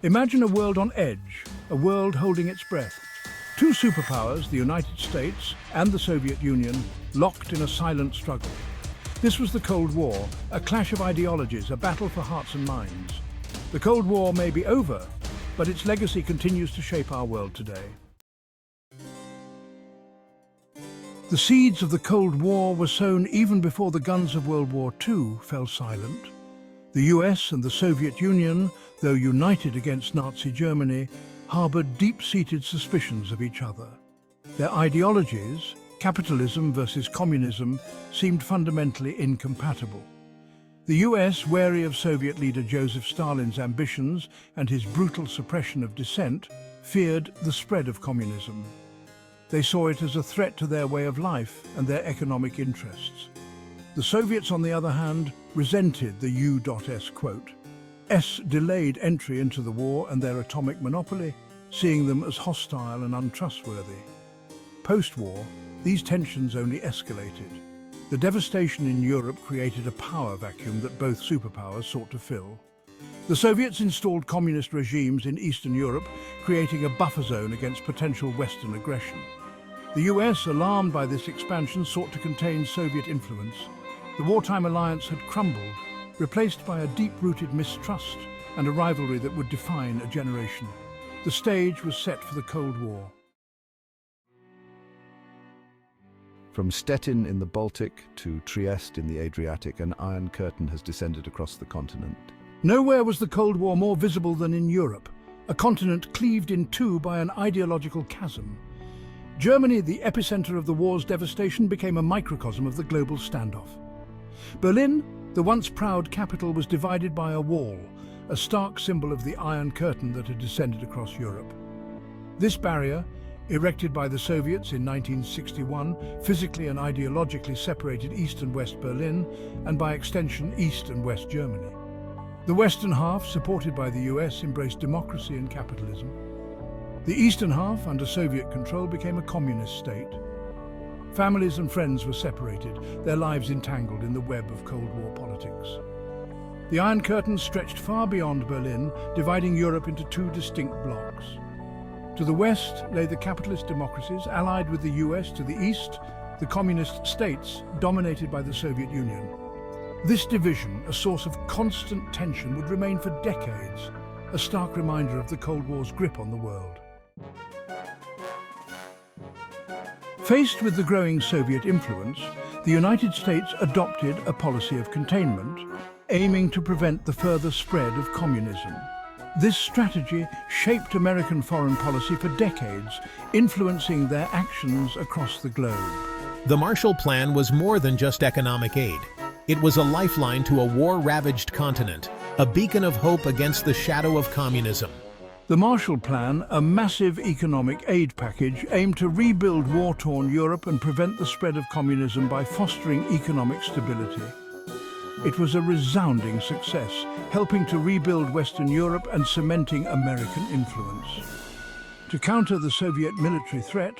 Imagine a world on edge, a world holding its breath. Two superpowers, the United States and the Soviet Union, locked in a silent struggle. This was the Cold War, a clash of ideologies, a battle for hearts and minds. The Cold War may be over, but its legacy continues to shape our world today. The seeds of the Cold War were sown even before the guns of World War II fell silent. The US and the Soviet Union, though united against Nazi Germany, harbored deep-seated suspicions of each other. Their ideologies, capitalism versus communism, seemed fundamentally incompatible. The US, wary of Soviet leader Joseph Stalin's ambitions and his brutal suppression of dissent, feared the spread of communism. They saw it as a threat to their way of life and their economic interests. The Soviets, on the other hand, resented the U.S. quote, S delayed entry into the war and their atomic monopoly, seeing them as hostile and untrustworthy. Post-war, these tensions only escalated. The devastation in Europe created a power vacuum that both superpowers sought to fill. The Soviets installed communist regimes in Eastern Europe, creating a buffer zone against potential Western aggression. The US, alarmed by this expansion, sought to contain Soviet influence. The wartime alliance had crumbled, replaced by a deep-rooted mistrust and a rivalry that would define a generation. The stage was set for the Cold War. From Stettin in the Baltic to Trieste in the Adriatic, an iron curtain has descended across the continent. Nowhere was the Cold War more visible than in Europe, a continent cleaved in two by an ideological chasm. Germany, the epicenter of the war's devastation, became a microcosm of the global standoff. Berlin, the once proud capital, was divided by a wall, a stark symbol of the Iron Curtain that had descended across Europe. This barrier, erected by the Soviets in 1961, physically and ideologically separated East and West Berlin, and by extension East and West Germany. The western half, supported by the US, embraced democracy and capitalism. The eastern half, under Soviet control, became a communist state. Families and friends were separated, their lives entangled in the web of Cold War politics. The Iron Curtain stretched far beyond Berlin, dividing Europe into two distinct blocs. To the west lay the capitalist democracies, allied with the US. To the east, the communist states, dominated by the Soviet Union. This division, a source of constant tension, would remain for decades, a stark reminder of the Cold War's grip on the world. Faced with the growing Soviet influence, the United States adopted a policy of containment, aiming to prevent the further spread of communism. This strategy shaped American foreign policy for decades, influencing their actions across the globe. The Marshall Plan was more than just economic aid. It was a lifeline to a war-ravaged continent, a beacon of hope against the shadow of communism. The Marshall Plan, a massive economic aid package, aimed to rebuild war-torn Europe and prevent the spread of communism by fostering economic stability. It was a resounding success, helping to rebuild Western Europe and cementing American influence. To counter the Soviet military threat,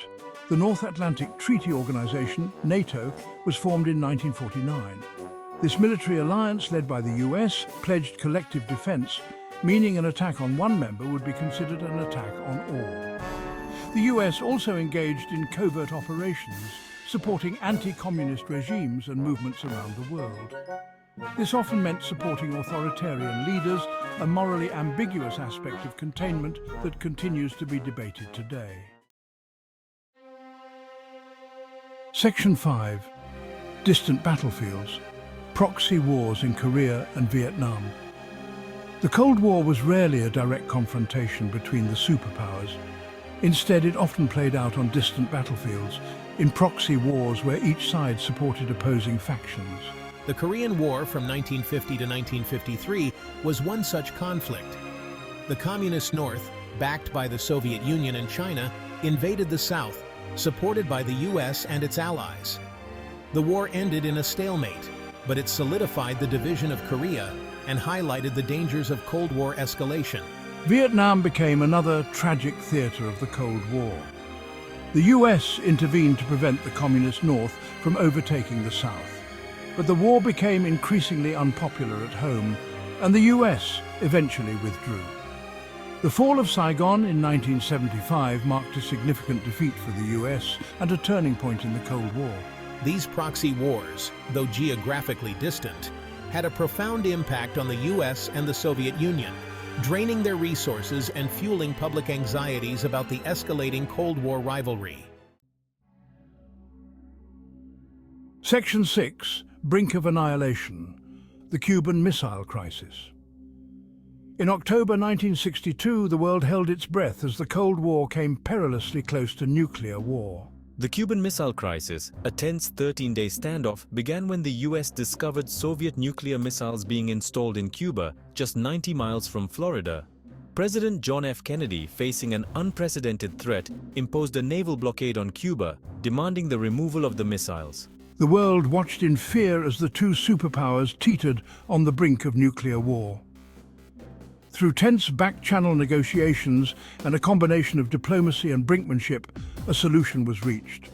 the North Atlantic Treaty Organization, NATO, was formed in 1949. This military alliance, led by the US, pledged collective defense, meaning an attack on one member would be considered an attack on all. The US also engaged in covert operations, supporting anti-communist regimes and movements around the world. This often meant supporting authoritarian leaders, a morally ambiguous aspect of containment that continues to be debated today. Section 5. Distant battlefields. Proxy wars in Korea and Vietnam. The Cold War was rarely a direct confrontation between the superpowers. Instead, it often played out on distant battlefields, in proxy wars where each side supported opposing factions. The Korean War from 1950 to 1953 was one such conflict. The Communist North, backed by the Soviet Union and China, invaded the South, supported by the US and its allies. The war ended in a stalemate, but it solidified the division of Korea and highlighted the dangers of Cold War escalation. Vietnam became another tragic theater of the Cold War. The US intervened to prevent the Communist North from overtaking the South. But the war became increasingly unpopular at home, and the US eventually withdrew. The fall of Saigon in 1975 marked a significant defeat for the US and a turning point in the Cold War. These proxy wars, though geographically distant, had a profound impact on the US and the Soviet Union, draining their resources and fueling public anxieties about the escalating Cold War rivalry. Section 6, Brink of Annihilation, the Cuban Missile Crisis. In October 1962, the world held its breath as the Cold War came perilously close to nuclear war. The Cuban Missile Crisis, a tense 13-day standoff, began when the US discovered Soviet nuclear missiles being installed in Cuba, just 90 miles from Florida. President John F. Kennedy, facing an unprecedented threat, imposed a naval blockade on Cuba, demanding the removal of the missiles. The world watched in fear as the two superpowers teetered on the brink of nuclear war. Through tense back-channel negotiations and a combination of diplomacy and brinkmanship, a solution was reached.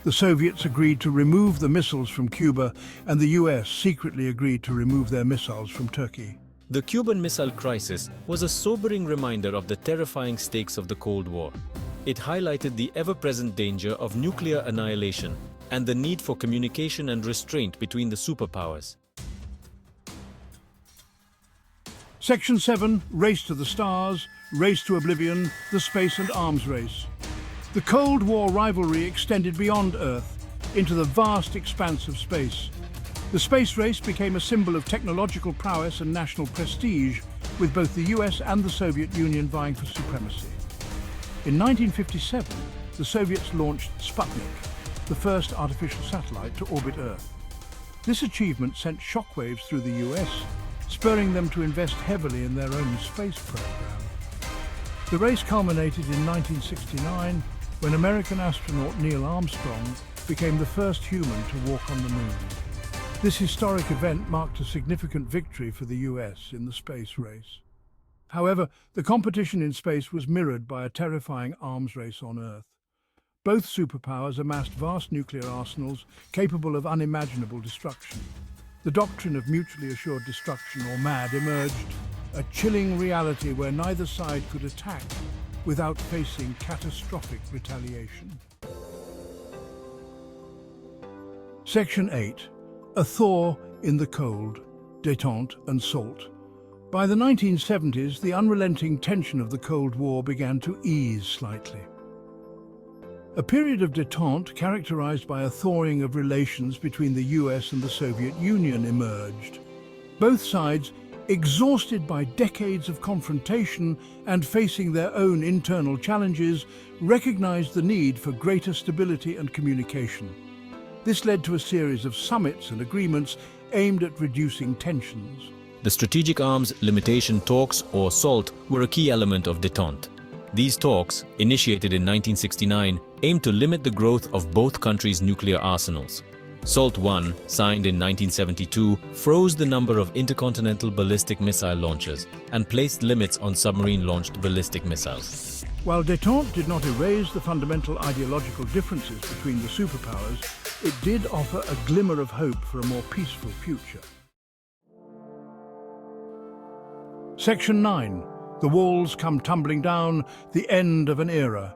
The Soviets agreed to remove the missiles from Cuba, and the US secretly agreed to remove their missiles from Turkey. The Cuban Missile Crisis was a sobering reminder of the terrifying stakes of the Cold War. It highlighted the ever-present danger of nuclear annihilation and the need for communication and restraint between the superpowers. Section 7, Race to the Stars, Race to Oblivion, the Space and Arms Race. The Cold War rivalry extended beyond Earth into the vast expanse of space. The space race became a symbol of technological prowess and national prestige, with both the US and the Soviet Union vying for supremacy. In 1957, the Soviets launched Sputnik, the first artificial satellite to orbit Earth. This achievement sent shockwaves through the US, spurring them to invest heavily in their own space program. The race culminated in 1969 when American astronaut Neil Armstrong became the first human to walk on the moon. This historic event marked a significant victory for the US in the space race. However, the competition in space was mirrored by a terrifying arms race on Earth. Both superpowers amassed vast nuclear arsenals capable of unimaginable destruction. The doctrine of mutually assured destruction, or MAD, emerged, a chilling reality where neither side could attack without facing catastrophic retaliation. Section 8. A thaw in the cold, détente and salt. By the 1970s, the unrelenting tension of the Cold War began to ease slightly. A period of détente characterized by a thawing of relations between the US and the Soviet Union emerged. Both sides, exhausted by decades of confrontation and facing their own internal challenges, recognized the need for greater stability and communication. This led to a series of summits and agreements aimed at reducing tensions. The Strategic Arms Limitation Talks, or SALT, were a key element of détente. These talks, initiated in 1969, aimed to limit the growth of both countries' nuclear arsenals. SALT I, signed in 1972, froze the number of intercontinental ballistic missile launches and placed limits on submarine-launched ballistic missiles. While détente did not erase the fundamental ideological differences between the superpowers, it did offer a glimmer of hope for a more peaceful future. Section 9. The walls come tumbling down, the end of an era.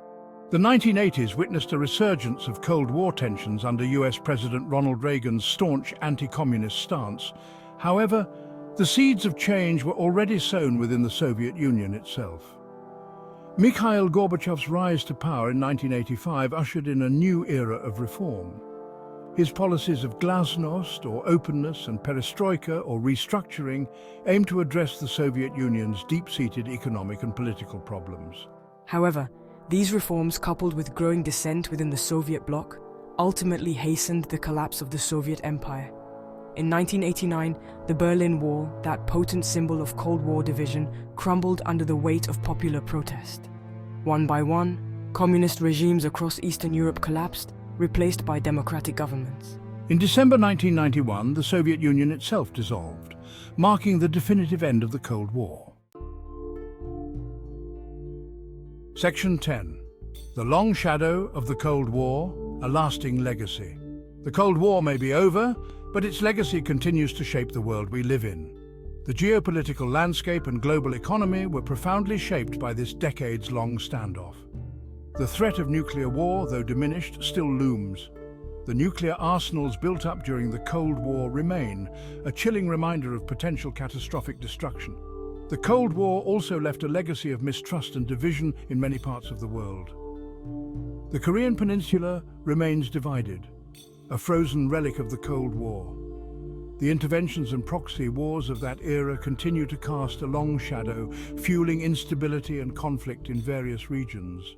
The 1980s witnessed a resurgence of Cold War tensions under US President Ronald Reagan's staunch anti-communist stance. However, the seeds of change were already sown within the Soviet Union itself. Mikhail Gorbachev's rise to power in 1985 ushered in a new era of reform. His policies of glasnost, or openness, and perestroika, or restructuring, aimed to address the Soviet Union's deep-seated economic and political problems. However, these reforms, coupled with growing dissent within the Soviet bloc, ultimately hastened the collapse of the Soviet Empire. In 1989, the Berlin Wall, that potent symbol of Cold War division, crumbled under the weight of popular protest. One by one, communist regimes across Eastern Europe collapsed, replaced by democratic governments. In December 1991, the Soviet Union itself dissolved, marking the definitive end of the Cold War. Section 10. The long shadow of the Cold War, a lasting legacy. The Cold War may be over, but its legacy continues to shape the world we live in. The geopolitical landscape and global economy were profoundly shaped by this decades-long standoff. The threat of nuclear war, though diminished, still looms. The nuclear arsenals built up during the Cold War remain, a chilling reminder of potential catastrophic destruction. The Cold War also left a legacy of mistrust and division in many parts of the world. The Korean Peninsula remains divided, a frozen relic of the Cold War. The interventions and proxy wars of that era continue to cast a long shadow, fueling instability and conflict in various regions.